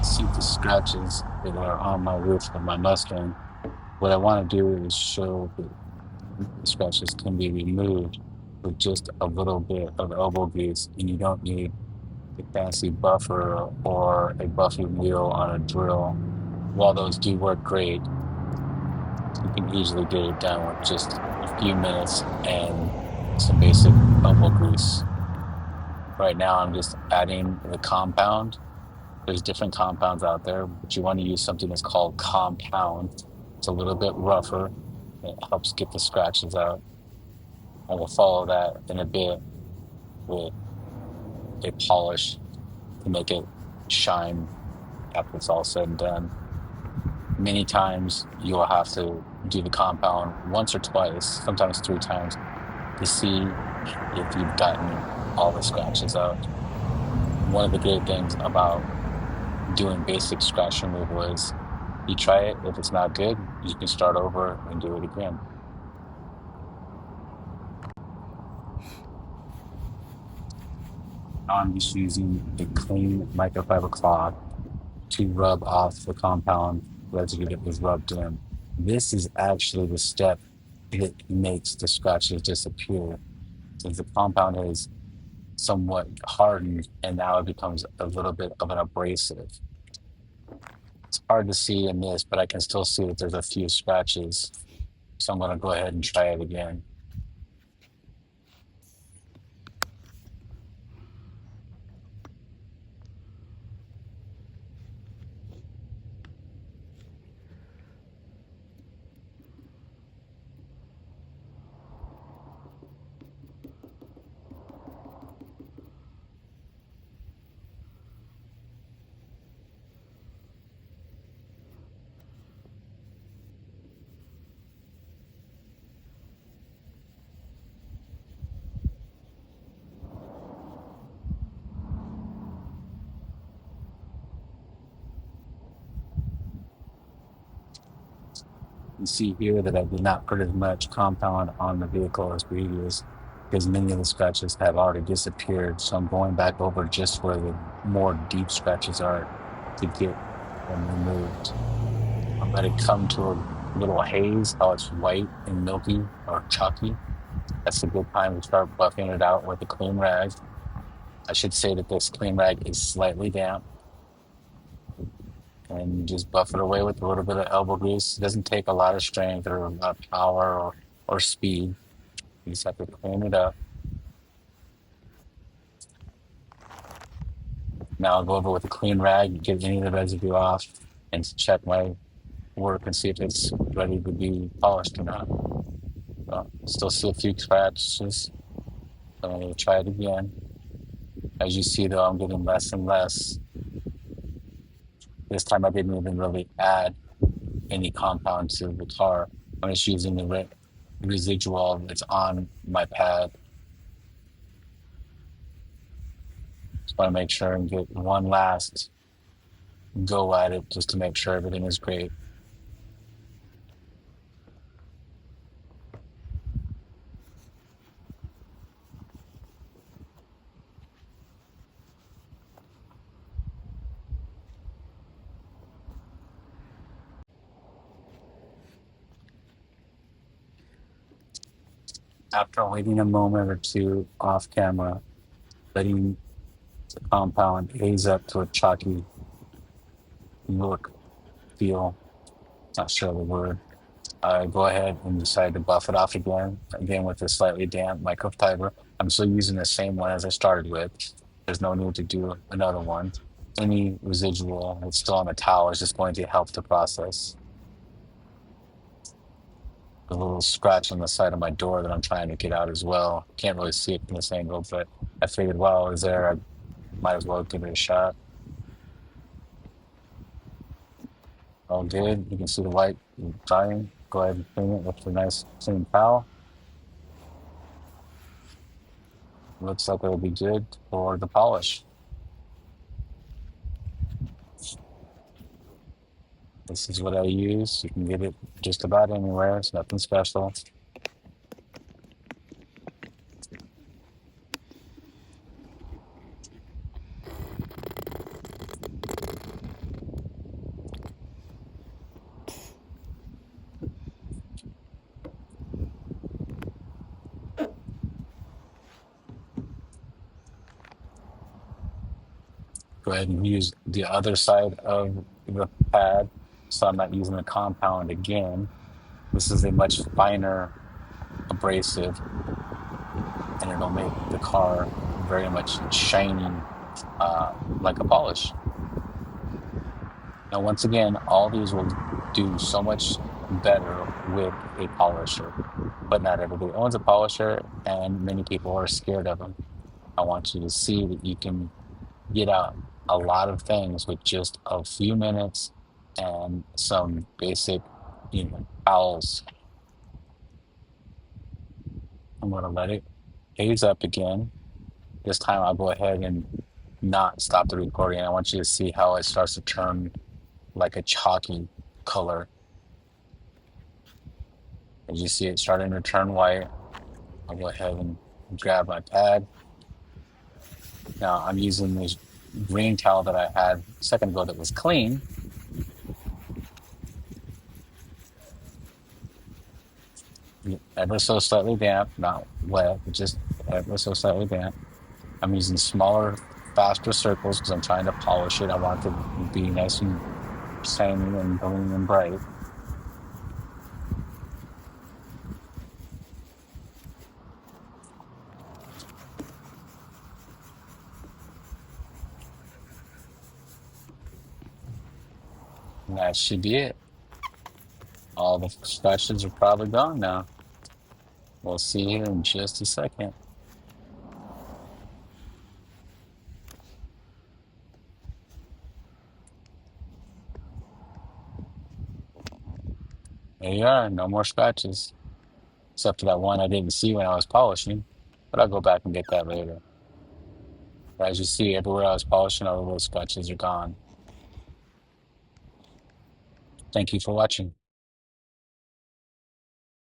see the scratches that are on my roof of my Mustang. What I want to do is show that the scratches can be removed with just a little bit of elbow grease, and you don't need a fancy buffer or a buffing wheel on a drill. While those do work great, you can easily get it done with just a few minutes and some basic elbow grease. Right now, I'm just adding the compound. There's different compounds out there, but you want to use something that's called compound. It's a little bit rougher. It helps get the scratches out. And we'll follow that in a bit with a polish to make it shine after it's all said and done. Many times you'll have to do the compound once or twice, sometimes three times, to see if you've gotten all the scratches out. One of the great things about doing basic scratch removal is you try it. If it's not good, you can start over and do it again. I'm just using a clean microfiber cloth to rub off the compound residue that was rubbed in. This is actually the step that makes the scratches disappear. Since the compound is somewhat hardened and now it becomes a little bit of an abrasive. It's hard to see in this, but I can still see that there's a few scratches. So I'm going to go ahead and try it again. You see here that I did not put as much compound on the vehicle as previous because many of the scratches have already disappeared. So I'm going back over just where the more deep scratches are to get them removed. I'm let it come to a little haze, how it's white and milky or chalky. That's a good time to start buffing it out with a clean rag. I should say that this clean rag is slightly damp and you just buff it away with a little bit of elbow grease. It doesn't take a lot of strength or a lot of power or speed. You just have to clean it up. Now I'll go over with a clean rag, get any of the residue off, and check my work and see if it's ready to be polished or not. Still see a few scratches. So I'm going to try it again. As you see, though, I'm getting less and less. This time I didn't even really add any compound to the tar. I'm just using the residual that's on my pad. Just want to make sure and get one last go at it just to make sure everything is great. After waiting a moment or two off camera, letting the compound haze up to a chalky look, feel, not sure the word. I go ahead and decide to buff it off again with a slightly damp microfiber. I'm still using the same one as I started with. There's no need to do another one. Any residual that's still on the towel is just going to help the process. The little scratch on the side of my door that I'm trying to get out as well. Can't really see it from this angle, but I figured while I was there, I might as well give it a shot. All good. You can see the white drying. Go ahead and clean it with a nice clean towel. Looks like it'll be good for the polish. This is what I use. You can get it just about anywhere. It's nothing special. go ahead and use the other side of the pad. So I'm not using the compound again. This is a much finer abrasive and it'll make the car very much shining like a polish. Now, once again, all these will do so much better with a polisher, but not everybody owns a polisher, and many people are scared of them. I want you to see that you can get out a lot of things with just a few minutes and some basic, towels. I'm going to let it haze up again. This time I'll go ahead and not stop the recording. I want you to see how it starts to turn like a chalky color. As you see it starting to turn white, I'll go ahead and grab my pad. Now I'm using this green towel that I had a second ago that was clean. Ever so slightly damp, not wet, but just ever so slightly damp. I'm using smaller, faster circles because I'm trying to polish it. I want it to be nice and shiny and bling and bright. And that should be it. All the scratches are probably gone now. We'll see here in just a second. There you are, no more scratches. Except for that one I didn't see when I was polishing, but I'll go back and get that later. But as you see, everywhere I was polishing, all of those scratches are gone. Thank you for watching.